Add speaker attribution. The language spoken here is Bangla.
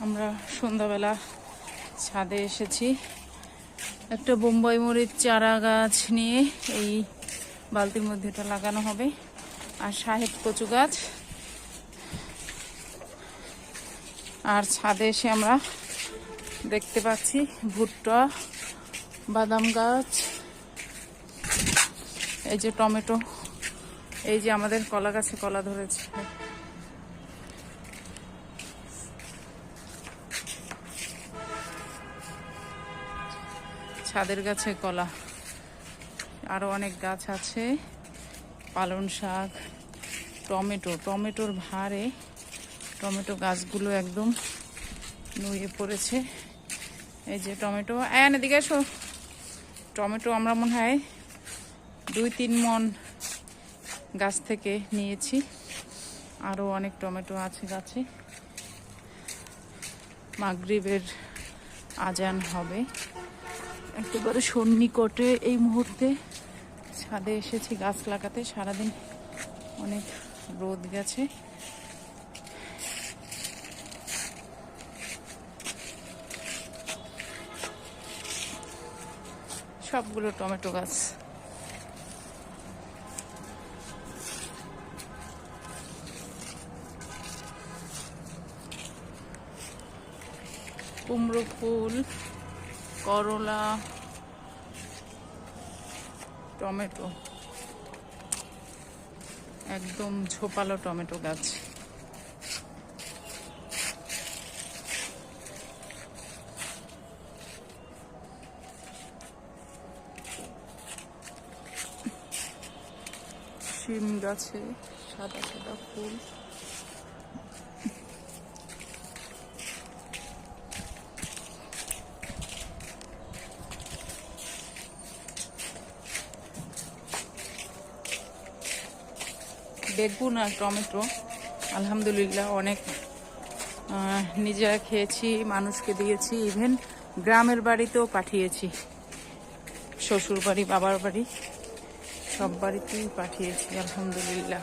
Speaker 1: আমরা সন্ধ্যাবেলা ছাদে এসেছি। একটা বোম্বাই মরিচ চারা গাছ নিয়ে এই বালতির মধ্যে এটা লাগানো হবে। আর সাহেব কচু গাছ। আর ছাদে এসে আমরা দেখতে পাচ্ছি ভুট্টা, বাদাম গাছ, এই যে টমেটো, এই যে আমাদের কলা গাছে কলা ধরেছে। ছাদের গাছে কলা, আরো অনেক গাছ আছে, পালং শাক, টমেটো, টমেটোর ভারে টমেটো গাছগুলো একদম নুয়ে পড়েছে। এই যে টমেটো, এদিকে এসো। টমেটো আমরা মনে হয় 2-3 মণ গাছ থেকে নিয়েছি। আরো অনেক টমেটো আছে গাছে। মাগরিবের আজান হবে, একেবারে সন্নিকটে এই মুহূর্তে ছাদে এসেছি গাছ লাগাতে। সারাদিন অনেক রোদ গেছে। সবগুলো টমেটো গাছ। কুমড়ো ফুল, করলা, টমেটো, একদম ঝোপালো টমেটো গাছ। শিম গাছে সাদা সাদা ফুল। বেগুন আর টমেটো আলহামদুলিল্লাহ অনেক নিজেরা খেয়েছি, মানুষকে দিয়েছি, ইভেন গ্রামের বাড়িতেও পাঠিয়েছি। শ্বশুর বাড়ি, বাবার বাড়ি, সব বাড়িতেই পাঠিয়েছি আলহামদুলিল্লাহ।